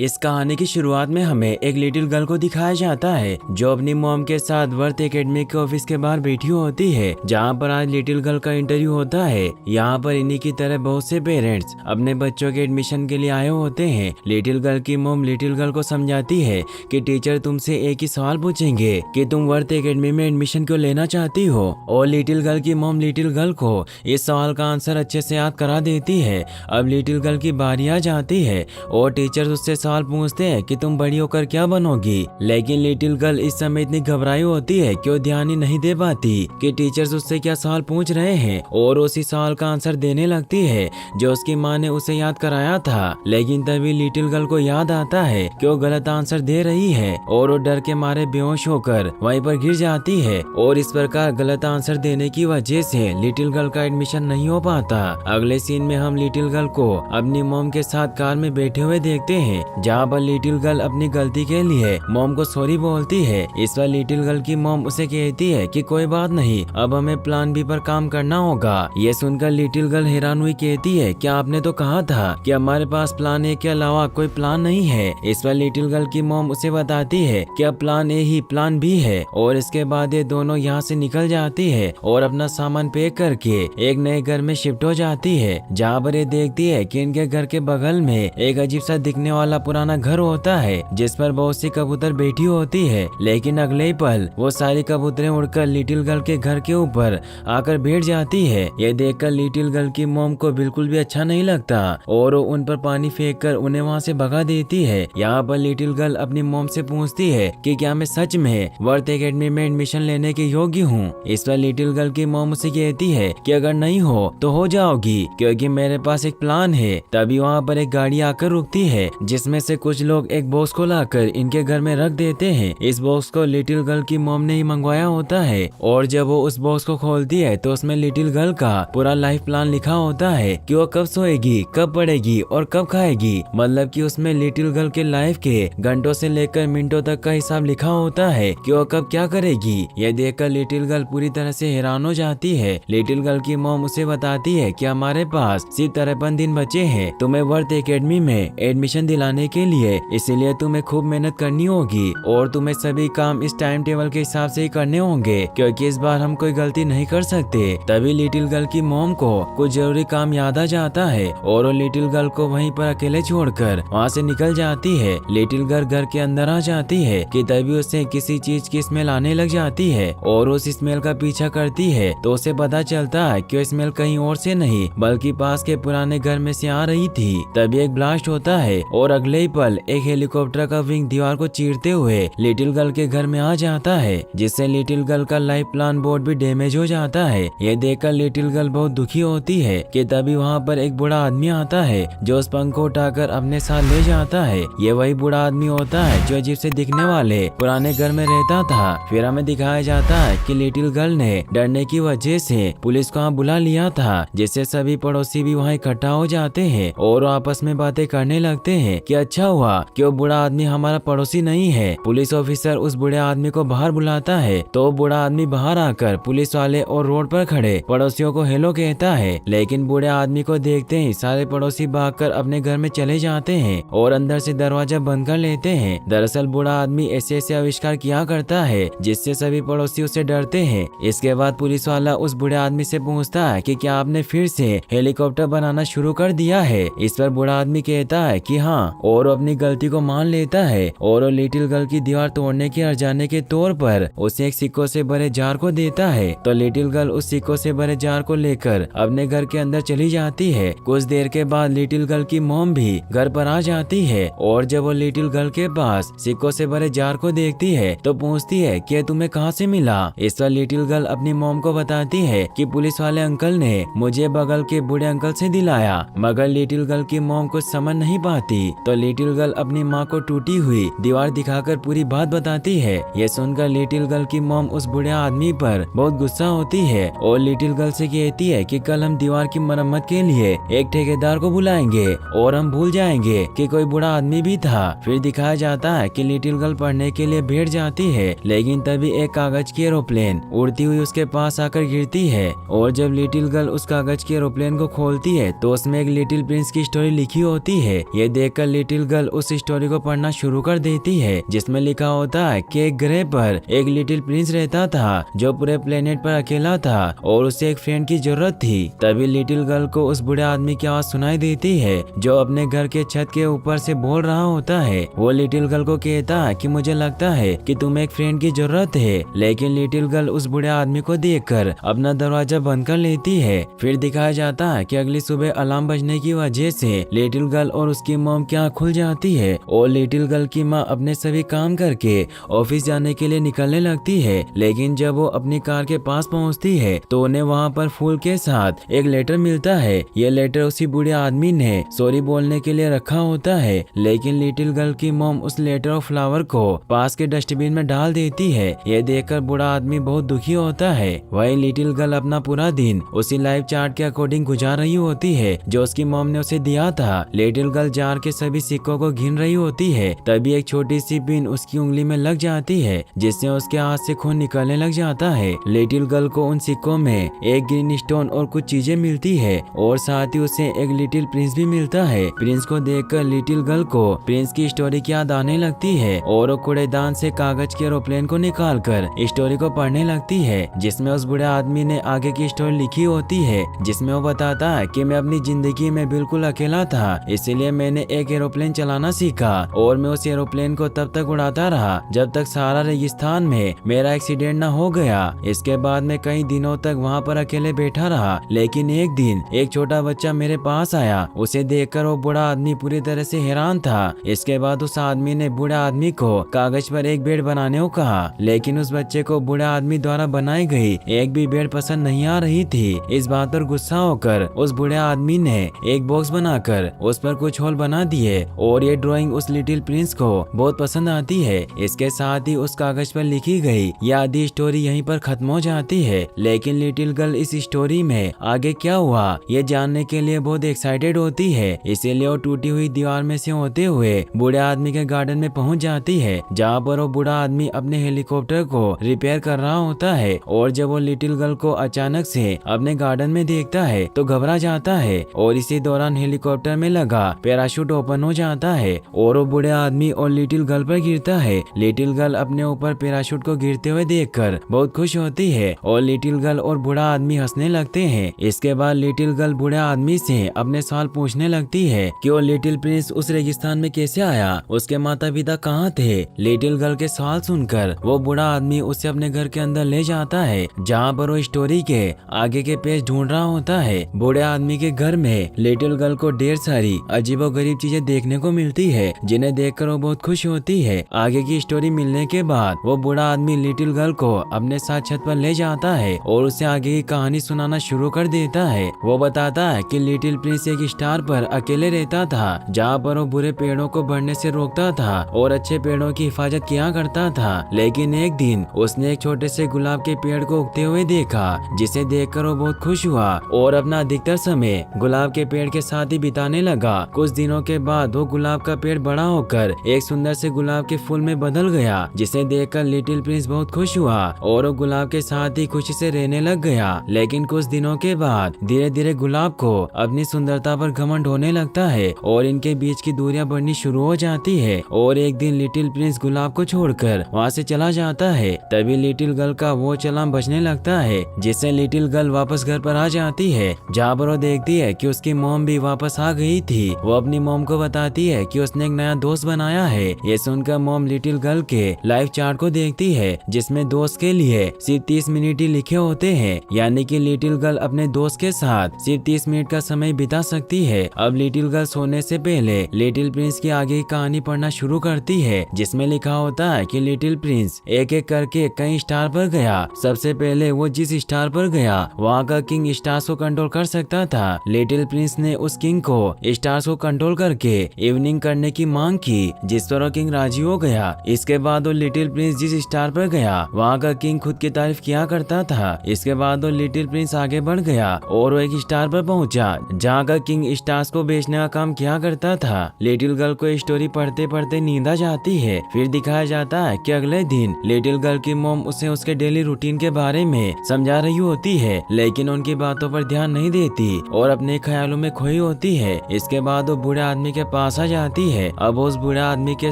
इस कहानी की शुरुआत में हमें एक लिटिल गर्ल को दिखाया जाता है जो अपनी मॉम के साथ वर्थ एकेडमी के ऑफिस के बाहर बैठी होती है, जहां पर आज लिटिल गर्ल का इंटरव्यू होता है। यहां पर इन्हीं की तरह बहुत से पेरेंट्स अपने बच्चों के एडमिशन के लिए आए होते हैं। लिटिल गर्ल की मॉम लिटिल गर्ल को समझाती है कि टीचर तुमसे एक ही सवाल पूछेंगे कि तुम वर्थ एकेडमी में एडमिशन क्यों लेना चाहती हो, और लिटिल गर्ल की मॉम लिटिल गर्ल को इस सवाल का आंसर अच्छे से याद करा देती है। अब लिटिल गर्ल की बारी आ जाती है और टीचर उससे सवाल पूछते हैं कि तुम बड़ी होकर क्या बनोगी, लेकिन लिटिल गर्ल इस समय इतनी घबराई होती है कि वो ध्यान ही नहीं दे पाती कि टीचर्स उससे क्या सवाल पूछ रहे हैं, और उसी सवाल का आंसर देने लगती है जो उसकी माँ ने उसे याद कराया था। लेकिन तभी लिटिल गर्ल को याद आता है कि वो गलत आंसर दे रही है और वो डर के मारे बेहोश होकर वहीं पर गिर जाती है, और इस प्रकार गलत आंसर देने की वजह से लिटिल गर्ल का एडमिशन नहीं हो पाता। अगले सीन में हम लिटिल गर्ल को अपनी मॉम के साथ कार में बैठे हुए देखते हैं, जहाँ पर लिटिल गर्ल अपनी गलती के लिए मॉम को सॉरी बोलती है। इस पर लिटिल गर्ल की मॉम उसे कहती है कि कोई बात नहीं, अब हमें प्लान बी पर काम करना होगा। ये सुनकर लिटिल गर्ल हैरान हुई कहती है कि आपने तो कहा था कि हमारे पास प्लान ए के अलावा कोई प्लान नहीं है। इस पर लिटिल गर्ल की मॉम उसे बताती है कि अब प्लान ए ही प्लान बी है, और इसके बाद ये दोनों यहाँ से निकल जाती है और अपना सामान पैक करके एक नए घर में शिफ्ट हो जाती है, जहाँ पर ये देखती है कि इनके घर के बगल में एक अजीब सा दिखने वाला पुराना घर होता है जिस पर बहुत सी कबूतर बैठी होती है। लेकिन अगले ही पल वो सारी कबूतरें उड़कर लिटिल गर्ल के घर के ऊपर आकर बैठ जाती है। ये देखकर लिटिल गर्ल की मॉम को बिल्कुल भी अच्छा नहीं लगता और वो उन पर पानी फेंककर उन्हें वहाँ से भगा देती है। यहाँ पर लिटिल गर्ल अपनी मॉम से पूछती है कि क्या मैं सच में वर्थ एकेडमी में एडमिशन लेने के योग्य हूँ। इस पर लिटिल गर्ल की मॉम उसे कहती है कि अगर नहीं हो तो हो जाओगी, क्योंकि मेरे पास एक प्लान है। तभी वहाँ पर एक गाड़ी आकर रुकती है जिसमें से कुछ लोग एक बॉक्स को लाकर इनके घर में रख देते हैं। इस बॉक्स को लिटिल गर्ल की मॉम ने ही मंगवाया होता है, और जब वो उस बॉक्स को खोलती है तो उसमें लिटिल गर्ल का पूरा लाइफ प्लान लिखा होता है कि वो कब सोएगी, कब पढ़ेगी और कब खाएगी। मतलब कि उसमें लिटिल गर्ल के लाइफ के घंटों से लेकर मिनटों तक का हिसाब लिखा होता है कि वो कब क्या करेगी। ये देखकर लिटिल गर्ल पूरी तरह से हैरान हो जाती है। लिटिल गर्ल की मॉम उसे बताती है कि हमारे पास सिर्फ 53 दिन बचे हैं तुम्हें वर्थ एकेडमी में एडमिशन दिलाने के लिए, इसीलिए तुम्हें खूब मेहनत करनी होगी और तुम्हें सभी काम इस टाइम टेबल के हिसाब से ही करने होंगे, क्योंकि इस बार हम कोई गलती नहीं कर सकते। तभी लिटिल गर्ल की मॉम को कुछ जरूरी काम याद आ जाता है और वो लिटिल गर्ल को वहीं पर अकेले छोड़कर वहाँ से निकल जाती है। लिटिल गर्ल घर के अंदर आ जाती है कि तभी उसे किसी चीज की स्मेल आने लग जाती है और उस स्मेल का पीछा करती है तो उसे पता चलता है कि स्मेल कहीं और से नहीं बल्कि पास के पुराने घर में से आ रही थी। तभी एक ब्लास्ट होता है और अगले ही पल एक हेलीकॉप्टर का विंग दीवार को चीरते हुए लिटिल गर्ल के घर में आ जाता है, जिससे लिटिल गर्ल का लाइफ प्लान बोर्ड भी डैमेज हो जाता है। ये देखकर लिटिल गर्ल बहुत दुखी होती है कि तभी वहाँ पर एक बूढ़ा आदमी आता है जो उस पंख को उठाकर अपने साथ ले जाता है। ये वही बूढ़ा आदमी होता है जो अजीब से दिखने वाले पुराने घर में रहता था। फिर हमें दिखाया जाता है कि लिटिल गर्ल ने डरने की वजह से पुलिस को वहाँ बुला लिया था, जिससे सभी पड़ोसी भी वहाँ इकट्ठा हो जाते हैं और आपस में बातें करने लगते हैं कि अच्छा हुआ कि वो बूढ़ा आदमी हमारा पड़ोसी नहीं है। पुलिस ऑफिसर उस बूढ़े आदमी को बाहर बुलाता है तो बूढ़ा आदमी बाहर आकर पुलिस वाले और रोड पर खड़े पड़ोसियों को हेलो कहता है, लेकिन बूढ़े आदमी को देखते ही सारे पड़ोसी भागकर अपने घर में चले जाते हैं और अंदर से दरवाजा बंद कर लेते हैं। दरअसल बूढ़ा आदमी ऐसे ऐसे आविष्कार किया करता है जिससे सभी पड़ोसी उससे डरते हैं। इसके बाद पुलिस वाला उस बूढ़े आदमी से पूछता है कि क्या आपने फिर से हेलीकॉप्टर बनाना शुरू कर दिया है। इस पर बूढ़ा आदमी कहता है कि हाँ, और वो अपनी गलती को मान लेता है और वो लिटिल गर्ल की दीवार तोड़ने के हर्जाने के तौर पर उसे एक सिक्कों से भरे जार को देता है। तो लिटिल गर्ल उस सिक्कों से भरे जार को लेकर अपने घर के अंदर चली जाती है। कुछ देर के बाद लिटिल गर्ल की मॉम भी घर पर आ जाती है और जब वो लिटिल गर्ल के पास सिक्कों से भरे जार को देखती है तो पूछती है कि तुम्हें कहाँ से मिला। इस पर लिटिल गर्ल अपनी मॉम को बताती है कि पुलिस वाले अंकल ने मुझे बगल के बूढ़े अंकल से दिलाया, मगर लिटिल गर्ल की मॉम कुछ समझ नहीं पाती। तो लिटिल गर्ल अपनी माँ को टूटी हुई दीवार दिखाकर पूरी बात बताती है। ये सुनकर लिटिल गर्ल की मॉम उस बूढ़े आदमी पर बहुत गुस्सा होती है और लिटिल गर्ल से कहती है कि कल हम दीवार की मरम्मत के लिए एक ठेकेदार को बुलाएंगे और हम भूल जाएंगे कि कोई बूढ़ा आदमी भी था। फिर दिखाया जाता है कि लिटिल गर्ल पढ़ने के लिए बैठ जाती है, लेकिन तभी एक कागज की एरोप्लेन उड़ती हुई उसके पास आकर गिरती है और जब लिटिल गर्ल उस कागज के एरोप्लेन को खोलती है तो उसमें एक लिटिल प्रिंस की स्टोरी लिखी होती है। ये देखकर लिटिल लिटिल गर्ल उस स्टोरी को पढ़ना शुरू कर देती है जिसमें लिखा होता है कि एक ग्रह पर एक लिटिल प्रिंस रहता था जो पूरे प्लेनेट पर अकेला था और उसे एक फ्रेंड की जरूरत थी। तभी लिटिल गर्ल को उस बूढ़े आदमी की आवाज सुनाई देती है जो अपने घर के छत के ऊपर से बोल रहा होता है। वो लिटिल गर्ल को कहता है कि मुझे लगता है कि तुम्हें एक फ्रेंड की जरूरत है, लेकिन लिटिल गर्ल उस बूढ़े आदमी को देखकर अपना दरवाजा बंद कर लेती है। फिर दिखाया जाता है कि अगली सुबह अलार्म बजने की वजह से लिटिल गर्ल और उसकी मॉम की आँख खुल जाती है और लिटिल गर्ल की माँ अपने सभी काम करके ऑफिस जाने के लिए निकलने लगती है। लेकिन जब वो अपनी कार के पास पहुंचती है तो उन्हें वहां पर फूल के साथ एक लेटर मिलता है। ये लेटर उसी बूढ़े आदमी ने सॉरी बोलने के लिए रखा होता है, लेकिन लिटिल गर्ल की मॉम उस लेटर और फ्लावर को पास के डस्टबिन में डाल देती है। ये देखकर बूढ़ा आदमी बहुत दुखी होता है। वही लिटिल गर्ल अपना पूरा दिन उसी लाइफ चार्ट के अकॉर्डिंग गुजार रही होती है जो उसकी मॉम ने उसे दिया था। लिटिल गर्ल जार के सभी सिक्कों को गिन रही होती है, तभी एक छोटी सी पिन उसकी उंगली में लग जाती है जिससे उसके हाथ से खून निकलने लग जाता है। लिटिल गर्ल को उन सिक्कों में एक ग्रीन स्टोन और कुछ चीजें मिलती है और साथ ही उसे एक लिटिल प्रिंस भी मिलता है। प्रिंस को देखकर लिटिल गर्ल को प्रिंस की स्टोरी की याद आने लगती है और वो कूड़ेदान से कागज के एरोप्लेन को निकालकर स्टोरी को पढ़ने लगती है जिसमें उस बूढ़े आदमी ने आगे की स्टोरी लिखी होती है, जिसमें वो बताता है कि मैं अपनी जिंदगी में बिल्कुल अकेला था, इसीलिए मैंने एक एरोप्लेन चलाना सीखा और मैं उस एरोप्लेन को तब तक उड़ाता रहा जब तक सारा रेगिस्तान में मेरा एक्सीडेंट न हो गया। इसके बाद मैं कई दिनों तक वहाँ पर अकेले बैठा रहा, लेकिन एक दिन एक छोटा बच्चा मेरे पास आया। उसे देखकर वो बूढ़ा आदमी पूरी तरह से हैरान था। इसके बाद उस आदमी ने बूढ़े आदमी को कागज पर एक बेड बनाने को कहा, लेकिन उस बच्चे को बूढ़े आदमी द्वारा बनाई गई एक भी बेड पसंद नहीं आ रही थी। इस बात पर गुस्सा होकर उस बूढ़े आदमी ने एक बॉक्स बनाकर उस पर कुछ होल बना दिए और ये ड्राइंग उस लिटिल प्रिंस को बहुत पसंद आती है। इसके साथ ही उस कागज पर लिखी गई यह आधी स्टोरी यहीं पर खत्म हो जाती है, लेकिन लिटिल गर्ल इस स्टोरी में आगे क्या हुआ ये जानने के लिए बहुत एक्साइटेड होती है। इसीलिए वो टूटी हुई दीवार में से होते हुए बूढ़े आदमी के गार्डन में पहुंच जाती है जहाँ पर वो बूढ़ा आदमी अपने हेलीकॉप्टर को रिपेयर कर रहा होता है और जब वो लिटिल गर्ल को अचानक से अपने गार्डन में देखता है तो घबरा जाता है और इसी दौरान हेलीकॉप्टर में लगा पैराशूट ओपन हो जाता है और वो बूढ़े आदमी और लिटिल गर्ल पर गिरता है। लिटिल गर्ल अपने ऊपर पैराशूट को गिरते हुए देखकर बहुत खुश होती है और लिटिल गर्ल और बूढ़ा आदमी हंसने लगते हैं। इसके बाद लिटिल गर्ल बूढ़े आदमी से अपने सवाल पूछने लगती है कि वो लिटिल प्रिंस उस रेगिस्तान में कैसे आया, उसके माता पिता कहाँ थे। लिटिल गर्ल के सवाल सुनकर वो बूढ़ा आदमी उसे अपने घर के अंदर ले जाता है जहाँ पर वो स्टोरी के आगे के पेज ढूंढ रहा होता है। बूढ़े आदमी के घर में लिटिल गर्ल को ढेर सारी अजीबोगरीब चीजें देखने को मिलती है जिन्हें देखकर वो बहुत खुश होती है। आगे की स्टोरी मिलने के बाद वो बूढ़ा आदमी लिटिल गर्ल को अपने साथ छत पर ले जाता है और उसे आगे की कहानी सुनाना शुरू कर देता है। वो बताता है कि लिटिल प्रिंस एक स्टार पर अकेले रहता था जहाँ पर वो बुरे पेड़ों को बढ़ने से रोकता था और अच्छे पेड़ों की हिफाजत किया करता था। लेकिन एक दिन उसने एक छोटे से गुलाब के पेड़ को उगते हुए देखा जिसे देखकर वो बहुत खुश हुआ और अपना अधिकतर समय गुलाब के पेड़ के साथ ही बिताने लगा। कुछ दिनों के बाद वो गुलाब का पेड़ बड़ा होकर एक सुंदर से गुलाब के फूल में बदल गया जिसे देखकर लिटिल प्रिंस बहुत खुश हुआ और वो गुलाब के साथ ही खुशी से रहने लग गया। लेकिन कुछ दिनों के बाद धीरे धीरे गुलाब को अपनी सुंदरता पर घमंड होने लगता है और इनके बीच की दूरियां बढ़नी शुरू हो जाती है और एक दिन लिटिल प्रिंस गुलाब को छोड़कर वहाँ से चला जाता है। तभी लिटिल गर्ल का वो अलार्म बजने लगता है जिससे लिटिल गर्ल वापस घर पर आ जाती है जहाँ पर वो देखती है कि उसकी मॉम भी वापस आ गई थी। वो अपनी मॉम को बताती है कि उसने एक नया दोस्त बनाया है। ये सुनकर मॉम लिटिल गर्ल के लाइफ चार्ट को देखती है जिसमें दोस्त के लिए सिर्फ 30 मिनट ही लिखे होते हैं, यानी कि लिटिल गर्ल अपने दोस्त के साथ सिर्फ 30 मिनट का समय बिता सकती है। अब लिटिल गर्ल सोने से पहले लिटिल प्रिंस की आगे की कहानी पढ़ना शुरू करती है जिसमें लिखा होता है कि लिटिल प्रिंस एक एक करके कई स्टार पर गया। सबसे पहले वो जिस स्टार पर गया वहाँ का किंग स्टार्स को कंट्रोल कर सकता था। लिटिल प्रिंस ने उस किंग को स्टार्स को कंट्रोल करके इवनिंग करने की मांग की जिस पर वो किंग राजी हो गया। इसके बाद वो लिटिल प्रिंस जिस स्टार पर गया वहाँ का किंग खुद की तारीफ किया करता था। इसके बाद वो लिटिल प्रिंस आगे बढ़ गया और वो एक स्टार पर पहुंचा जहाँ का किंग स्टार्स को बेचने का काम किया करता था। लिटिल गर्ल को स्टोरी पढ़ते पढ़ते नींद आ जाती है। फिर दिखाया जाता है कि अगले दिन लिटिल गर्ल की मॉम उसे उसके डेली रूटीन के बारे में समझा रही होती है, लेकिन उनकी बातों पर ध्यान नहीं देती और अपने ख्यालों में खोई होती है। इसके बाद वो बूढ़े आदमी के पास आ जाती है। अब उस बूढ़े आदमी के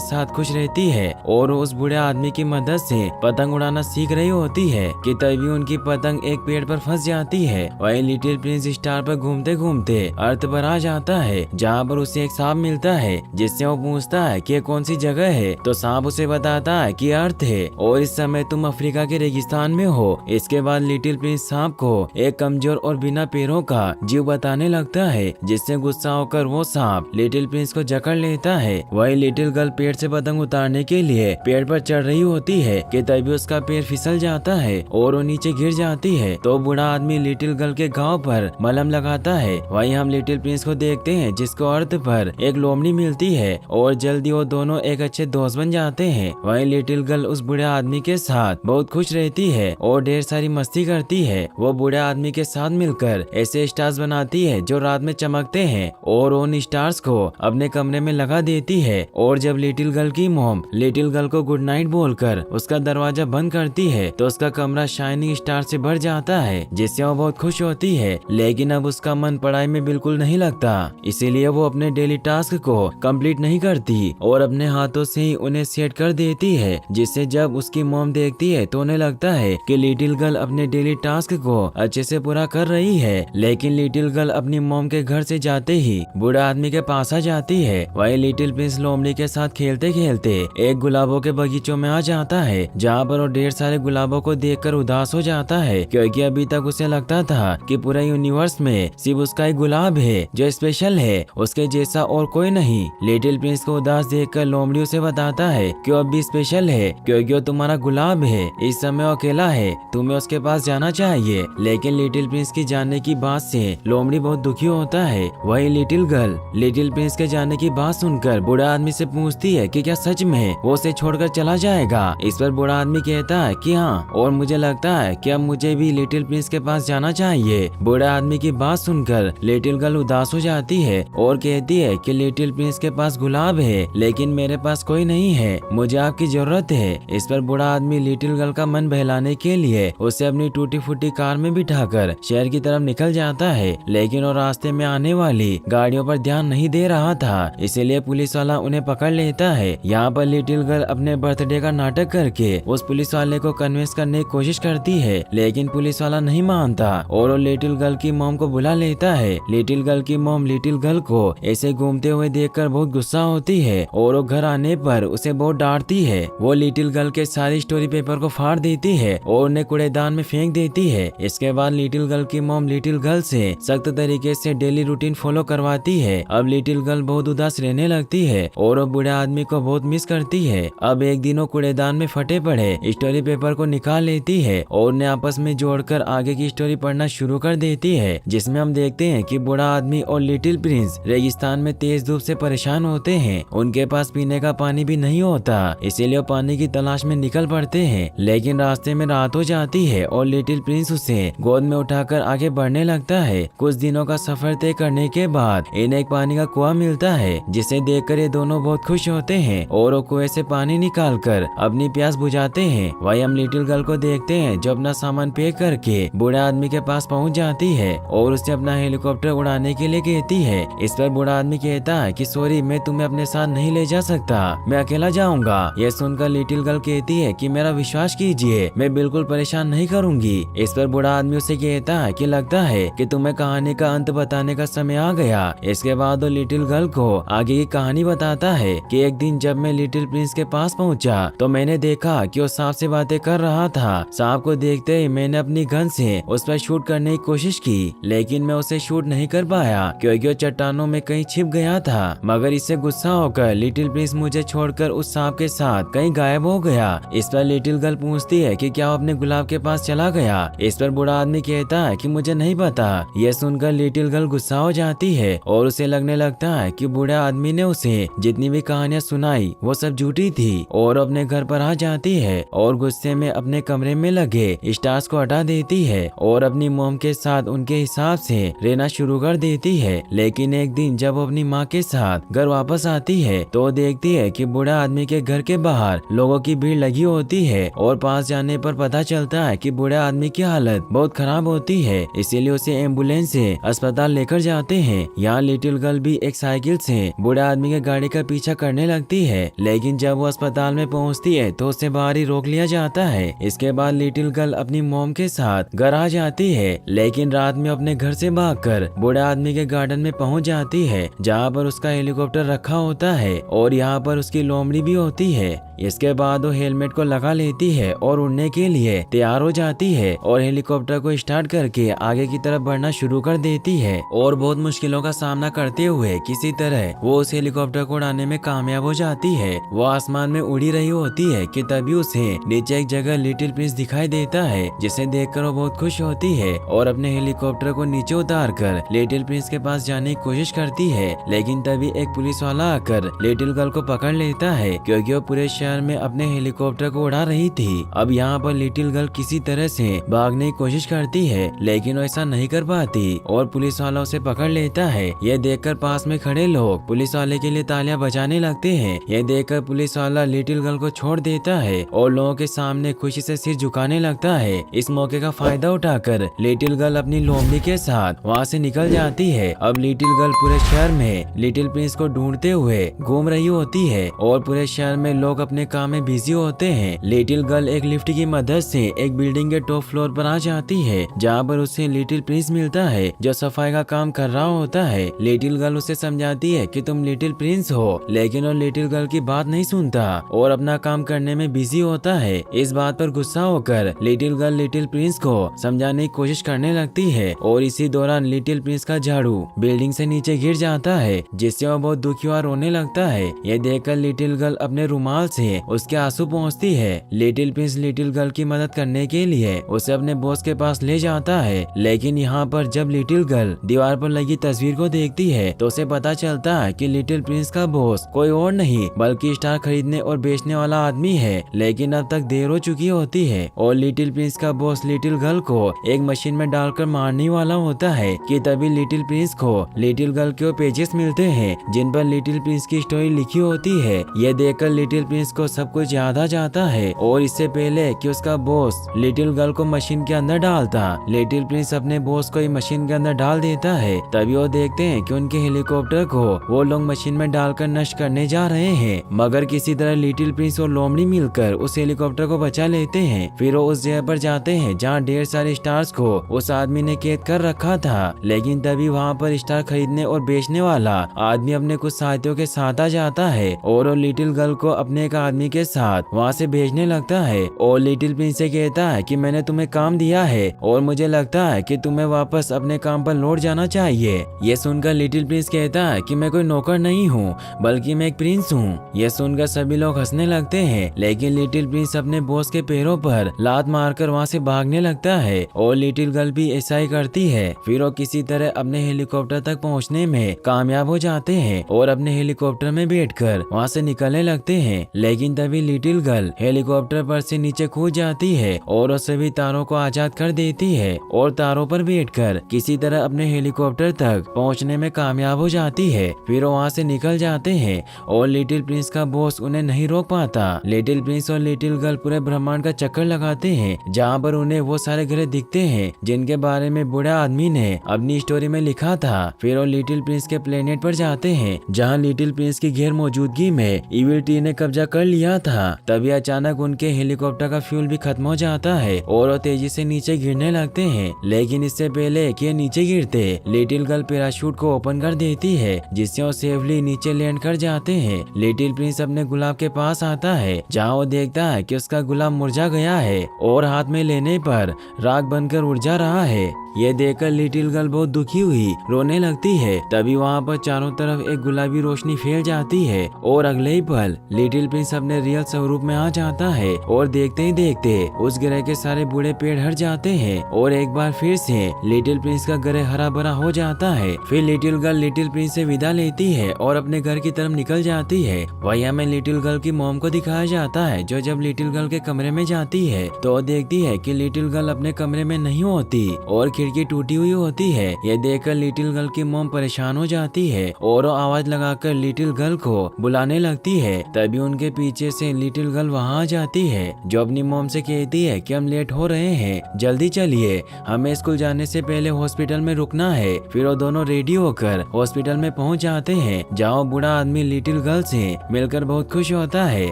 साथ खुश रहती है और उस बूढ़े आदमी की मदद से पतंग उड़ाना सीख रही होती है कि तभी उनकी पतंग एक पेड़ पर फंस जाती है। वही लिटिल प्रिंस स्टार पर घूमते घूमते अर्थ पर आ जाता है, जहाँ पर उसे एक सांप मिलता है, जिससे वो पूछता है कि कौन सी जगह है। तो सांप उसे बताता है कि अर्थ है और इस समय तुम अफ्रीका के रेगिस्तान में हो। इसके बाद लिटिल प्रिंस सांप को एक कमजोर और बिना पैरों का जीव बताने लगता है, जिससे गुस्सा होकर वो सांप लिटिल प्रिंस को जकड़ लेता है। वही लिटिल गर्ल पेड़ से पतंग उतारने के लिए पेड़ पर चढ़ रही होती है कि तभी उसका पैर फिसल जाता है और वो नीचे गिर जाती है। तो बूढ़ा आदमी लिटिल गर्ल के घाव पर मलहम लगाता है। वही हम लिटिल प्रिंस को देखते हैं, जिसको अर्थ पर एक लोमड़ी मिलती है और जल्दी वो दोनों एक अच्छे दोस्त बन जाते हैं। वही लिटिल गर्ल उस बूढ़े आदमी के साथ बहुत खुश रहती है और ढेर सारी मस्ती करती है। वो बूढ़े आदमी के साथ मिलकर ऐसे स्टार्स बनाती है जो रात में चमकते हैं और उन स्टार्स को अपने कमरे में लगा देती है। और जब लिटिल गर्ल की मॉम लिटिल गर्ल को गुड नाइट बोलकर उसका दरवाजा बंद करती है तो उसका कमरा शाइनिंग स्टार से भर जाता है, जिससे वो बहुत खुश होती है। लेकिन अब उसका मन पढ़ाई में बिल्कुल नहीं लगता, इसीलिए वो अपने डेली टास्क को कंप्लीट नहीं करती और अपने हाथों से ही उन्हें सेट कर देती है, जिससे जब उसकी मॉम देखती है तो उन्हें लगता है कि लिटिल गर्ल अपने डेली टास्क को अच्छे से पूरा कर रही है। लेकिन लिटिल गर्ल अपनी मॉम के घर से जाते ही बूढ़े आदमी के पास आ जाती है। वही लिटिल प्रिंस लोमड़ी के साथ खेलते खेलते एक गुलाबों के बगीचों में आ जाता है, जहाँ पर वो ढेर सारे गुलाबों को देखकर उदास हो जाता है, क्योंकि अभी तक उसे लगता था कि पूरे यूनिवर्स में सिर्फ उसका ही गुलाब है जो स्पेशल है, उसके जैसा और कोई नहीं। लिटिल प्रिंस को उदास देखकर लोमड़ी उसे बताता है कि वो अब भी स्पेशल है क्योंकि वो तुम्हारा गुलाब है। इस समय वो अकेला है, तुम्हें उसके पास जाना चाहिए। लेकिन लिटिल प्रिंस की जाने की बात से लोमड़ी बहुत दुखी होता है। वही लिटिल गर्ल लिटिल प्रिंस के जाने की बात सुनकर बूढ़ा आदमी से पूछती है कि क्या सच में वो उसे छोड़कर चला जाएगा। इस पर बूढ़ा आदमी कहता है कि हाँ, और मुझे लगता है कि अब मुझे भी लिटिल प्रिंस के पास जाना चाहिए। बूढ़ा आदमी की बात सुनकर लिटिल गर्ल उदास हो जाती है और कहती है कि लिटिल प्रिंस के पास गुलाब है लेकिन मेरे पास कोई नहीं है, मुझे आपकी जरूरत है। इस पर बूढ़ा आदमी लिटिल गर्ल का मन बहलाने के लिए उसे अपनी टूटी फूटी कार में बिठाकर शहर की तरफ निकल जाता है। लेकिन वो रास्ते में आने वाली गाड़ियों पर ध्यान नहीं दे रहा था, इसीलिए पुलिस वाला उन्हें पकड़ लेता है। यहाँ पर लिटिल गर्ल अपने बर्थडे का नाटक करके उस पुलिस वाले को कन्विंस करने की कोशिश करती है, लेकिन पुलिस वाला नहीं मानता और वो लिटिल गर्ल की मॉम को बुला लेता है। लिटिल गर्ल की मॉम लिटिल गर्ल को ऐसे घूमते हुए देखकर बहुत गुस्सा होती है और वो घर आने पर उसे बहुत डांटती है। वो लिटिल गर्ल के सारी स्टोरी पेपर को फाड़ देती है और उन्हें कूड़ेदान में फेंक देती है। इसके बाद लिटिल गर्ल की मॉम लिटिल गर्ल से सख्त तरीके से डेली रूटीन फॉलो करवाती है। अब लिटिल गर्ल बहुत उदास रहने लगती है और वो बूढ़े आदमी को बहुत मिस करती है। अब एक दिन वो कूड़ेदान में फटे पड़े स्टोरी पेपर को निकाल लेती है और उन्हें आपस में जोड़कर आगे की स्टोरी पढ़ना शुरू कर देती है, जिसमें हम देखते हैं कि बूढ़ा आदमी और लिटिल प्रिंस रेगिस्तान में तेज धूप से परेशान होते हैं। उनके पास पीने का पानी भी नहीं होता, इसीलिए पानी की तलाश में निकल पड़ते हैं। लेकिन रास्ते में रात हो जाती है और लिटिल प्रिंस उसे गोद में उठाकर आगे बढ़ने लगता है। कुछ दिनों का सफर तय करने के बाद इन्हें एक पानी का कुआं मिलता है, जिसे देखकर ये दोनों बहुत खुश होते हैं और वो कुएं से पानी निकालकर अपनी प्यास बुझाते हैं। वही हम लिटिल गर्ल को देखते हैं जो अपना सामान पैक करके बूढ़े आदमी के पास पहुंच जाती है और उसे अपना हेलीकॉप्टर उड़ाने के लिए कहती है। इस पर बूढ़ा आदमी कहता है कि सॉरी, मैं तुम्हें अपने साथ नहीं ले जा सकता, मैं अकेला जाऊंगा। यह सुनकर लिटिल गर्ल कहती है कि मेरा विश्वास कीजिए, मैं बिल्कुल परेशान नहीं करूंगी। इस पर बूढ़ा आदमी उसे कहता है कि लगता है कि तुम्हें कहानी का अंत बताने का समय आ गया। इसके बाद वो लिटिल गर्ल को आगे की कहानी बताता है कि एक दिन जब मैं लिटिल प्रिंस के पास पहुंचा तो मैंने देखा कि वो सांप से बातें कर रहा था। सांप को देखते ही मैंने अपनी गन से उस पर शूट करने की कोशिश की, लेकिन मैं उसे शूट नहीं कर पाया क्योंकि वो चट्टानों में कहीं छिप गया था। मगर इससे गुस्सा होकर लिटिल प्रिंस मुझे छोड़कर उस सांप के साथ कहीं गायब हो गया। इस पर लिटिल गर्ल पूछती है कि क्या वो अपने गुलाब के पास चला गया। इस पर बूढ़ा आदमी कहता है कि मुझे नहीं पता। यह सुनकर लिटिल गर्ल गुस्सा हो जाती है और उसे लगने लगता है कि बूढ़े आदमी ने उसे जितनी भी कहानियां सुनाई वो सब झूठी थी और अपने घर पर आ जाती है और गुस्से में अपने कमरे में लगे स्टार्स को हटा देती है और अपनी मॉम के साथ उनके हिसाब से रहना शुरू कर देती है। लेकिन एक दिन जब वो अपनी माँ के साथ घर वापस आती है तो देखती है कि बूढ़ा आदमी के घर के बाहर लोगों की भीड़ लगी होती है और पास जाने पर पता चलता है कि बूढ़े आदमी की हालत बहुत खराब होती है, इसीलिए उसे एम्बुलेंस से अस्पताल लेकर जाते हैं। यहाँ लिटिल गर्ल भी एक साय की मोटरसाइकिल से बूढ़े आदमी के गाड़ी का पीछा करने लगती है, लेकिन जब वो अस्पताल में पहुंचती है तो उसे बाहर ही रोक लिया जाता है। इसके बाद लिटिल गर्ल अपनी मॉम के साथ घर आ जाती है, लेकिन रात में अपने घर से भागकर बूढ़े आदमी के गार्डन में पहुंच जाती है, जहां पर उसका हेलीकॉप्टर रखा होता है और यहाँ पर उसकी लोमड़ी भी होती है। इसके बाद वो हेलमेट को लगा लेती है और उड़ने के लिए तैयार हो जाती है और हेलीकॉप्टर को स्टार्ट करके आगे की तरफ बढ़ना शुरू कर देती है और बहुत मुश्किलों का सामना करते हुए किसी तरह वो उस हेलीकॉप्टर को उड़ाने में कामयाब हो जाती है। वो आसमान में उड़ी रही होती है कि तभी उसे नीचे एक जगह लिटिल प्रिंस दिखाई देता है, जिसे देखकर वो बहुत खुश होती है और अपने हेलीकॉप्टर को नीचे उतार कर लिटिल प्रिंस के पास जाने की कोशिश करती है। लेकिन तभी एक पुलिस वाला आकर लिटिल गर्ल को पकड़ लेता है, क्योंकि वो पूरे शहर में अपने हेलीकॉप्टर को उड़ा रही थी। अब यहाँ पर लिटिल गर्ल किसी तरह से भागने की कोशिश करती है, लेकिन वो ऐसा नहीं कर पाती और पुलिस वाला उसे पकड़ लेता है। यह देखकर पास में खड़े लोग पुलिस वाले के लिए तालियां बजाने लगते हैं। यह देखकर पुलिस वाला लिटिल गर्ल को छोड़ देता है और लोगों के सामने खुशी से सिर झुकाने लगता है। इस मौके का फायदा उठाकर लिटिल गर्ल अपनी लोमड़ी के साथ वहाँ से निकल जाती है। अब लिटिल गर्ल पूरे शहर में लिटिल प्रिंस को ढूंढते हुए घूम रही होती है और पूरे शहर में लोग अपने काम में बिजी होते हैं। लिटिल गर्ल एक लिफ्ट की मदद से एक बिल्डिंग के टॉप फ्लोर पर आ जाती है, जहाँ पर उसे लिटिल प्रिंस मिलता है जो सफाई का काम कर रहा होता है। लिटिल गर्ल उसे समझाती है कि तुम लिटिल प्रिंस हो, लेकिन वो लिटिल गर्ल की बात नहीं सुनता और अपना काम करने में बिजी होता है। इस बात पर गुस्सा होकर लिटिल गर्ल लिटिल प्रिंस को समझाने की कोशिश करने लगती है और इसी दौरान लिटिल प्रिंस का झाड़ू बिल्डिंग से नीचे गिर जाता है, जिससे वो बहुत दुखी और रोने लगता है। यह देखकर लिटिल गर्ल अपने रुमाल से उसके आंसू पोंछती है। लिटिल प्रिंस लिटिल गर्ल की मदद करने के लिए उसे अपने बॉस के पास ले जाता है, लेकिन यहाँ पर जब लिटिल गर्ल दीवार पर लगी तस्वीर को देखती है तो उसे पता चलता है कि लिटिल प्रिंस का बॉस कोई और नहीं बल्कि स्टार खरीदने और बेचने वाला आदमी है। लेकिन अब तक देर हो चुकी होती है और लिटिल प्रिंस का बॉस लिटिल गर्ल को एक मशीन में डालकर मारने वाला होता है कि तभी लिटिल प्रिंस को लिटिल गर्ल के पेजेस मिलते हैं जिन पर लिटिल प्रिंस की स्टोरी लिखी होती है। यह देखकर लिटिल प्रिंस को सब कुछ याद आ जाता है और इससे पहले कि उसका बॉस लिटिल गर्ल को मशीन के अंदर डालता, लिटिल प्रिंस अपने बॉस को मशीन के अंदर डाल देता है। तभी वो देखते हैं कि उनके हेलीकॉप्टर को वो लोग मशीन में डालकर नष्ट करने जा रहे हैं, मगर किसी तरह लिटिल प्रिंस और लोमड़ी मिलकर उस हेलीकॉप्टर को बचा लेते हैं। फिर वो उस जगह पर जाते हैं जहाँ ढेर सारे स्टार्स को उस आदमी ने कैद कर रखा था। लेकिन तभी वहाँ पर स्टार खरीदने और बेचने वाला आदमी अपने कुछ साथियों के साथ आ जाता है और वो लिटिल गर्ल को अपने एक आदमी के साथ वहाँ से भेजने लगता है और लिटिल प्रिंस से कहता है कि मैंने तुम्हें काम दिया है और मुझे लगता है कि तुम्हें वापस अपने काम पर लौट जाना चाहिए। ये सुनकर लिटिल प्रिंस कहता है कि मैं कोई नौकर नहीं हूँ बल्कि मैं एक प्रिंस हूँ। ये सुनकर सभी लोग हंसने लगते हैं, लेकिन लिटिल प्रिंस अपने बॉस के पैरों पर लात मारकर वहाँ से भागने लगता है और लिटिल गर्ल भी ऐसा ही करती है। फिर वो किसी तरह अपने हेलीकॉप्टर तक पहुँचने में कामयाब हो जाते हैं और अपने हेलीकॉप्टर में बैठकर वहाँ से निकलने लगते हैं। लेकिन तभी लिटिल गर्ल हेलीकॉप्टर पर से नीचे कूद जाती है और वो सभी तारों को आजाद कर देती है और तारों पर बैठकर किसी तरह अपने हेलीकॉप्टर तक पहुंचने में कामयाब हो जाती है। फिर वो वहाँ से निकल जाते हैं और लिटिल प्रिंस का बॉस उन्हें नहीं रोक पाता। लिटिल प्रिंस और लिटिल गर्ल पूरे ब्रह्मांड का चक्कर लगाते हैं जहाँ पर उन्हें वो सारे ग्रह दिखते हैं जिनके बारे में बूढ़े आदमी ने अपनी स्टोरी में लिखा था। फिर वो लिटिल प्रिंस के प्लेनेट पर जाते हैं जहाँ लिटिल प्रिंस की गैर मौजूदगी में इविल टी ने कब्जा कर लिया था। तभी अचानक उनके हेलीकॉप्टर का फ्यूल भी खत्म हो जाता है और वो तेजी से नीचे गिरने लगते हैं। लेकिन इससे पहले कि नीचे गिरते लिटिल गर्ल पैराशूट को ओपन कर देती है, जिससे वो सेफली नीचे लैंड कर जाते हैं। लिटिल प्रिंस अपने गुलाब के पास आता है जहाँ वो देखता है कि उसका गुलाब मुरझा गया है और हाथ में लेने पर राख बनकर उड़ जा रहा है। ये देखकर लिटिल गर्ल बहुत दुखी हुई रोने लगती है। तभी वहाँ पर चारों तरफ एक गुलाबी रोशनी फैल जाती है और अगले ही पल लिटिल प्रिंस अपने रियल स्वरूप में आ जाता है और देखते ही देखते उस ग्रह के सारे बूढ़े पेड़ हट जाते हैं और एक बार फिर से लिटिल प्रिंस का ग्रह हरा भरा हो जाता है। फिर लिटिल गर्ल लिटिल प्रिंस से विदा लेती है और अपने घर की तरफ निकल जाती है। वही हमें लिटिल गर्ल की मॉम को दिखाया जाता है, जो जब लिटिल गर्ल के कमरे में जाती है तो देखती है कि लिटिल गर्ल अपने कमरे में नहीं होती और खिड़की टूटी हुई होती है। यह देखकर लिटिल गर्ल की मॉम परेशान हो जाती है और वो आवाज लगाकर लिटिल गर्ल को बुलाने लगती है। तभी उनके पीछे से लिटिल गर्ल वहाँ आ जाती है, जो अपनी मॉम से कहती है कि हम लेट हो रहे हैं, जल्दी चलिए, हमें स्कूल जाने से पहले हॉस्पिटल में रुकना है। फिर वो दोनों रेडी होकर हॉस्पिटल में पहुंच जाते हैं, जहाँ बूढ़ा आदमी लिटिल गर्ल से मिलकर बहुत खुश होता है।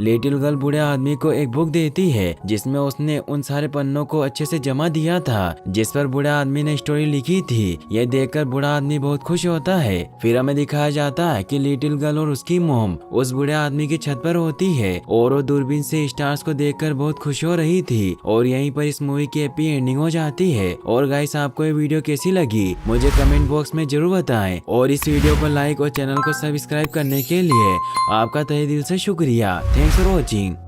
लिटिल गर्ल बूढ़े आदमी को एक बुक देती है, जिसमें उसने उन सारे पन्नों को अच्छे से जमा दिया था, जिस पर बूढ़े आदमी ने स्टोरी लिखी थी। यह देखकर बूढ़ा आदमी बहुत खुश होता है। फिर हमें दिखाया जाता है कि लिटिल गर्ल और उसकी मॉम उस बूढ़े आदमी की छत पर होती है और वो दूरबीन से स्टार्स को देखकर बहुत खुश हो रही थी। और यहीं पर इस मूवी की हैप्पी एंडिंग हो जाती है। और गाइस, आपको ये वीडियो कैसी लगी मुझे कमेंट बॉक्स में जरूर बताएं, और इस वीडियो को लाइक और चैनल को सब्सक्राइब करने के लिए आपका तहे दिल से शुक्रिया। Thanks for watching.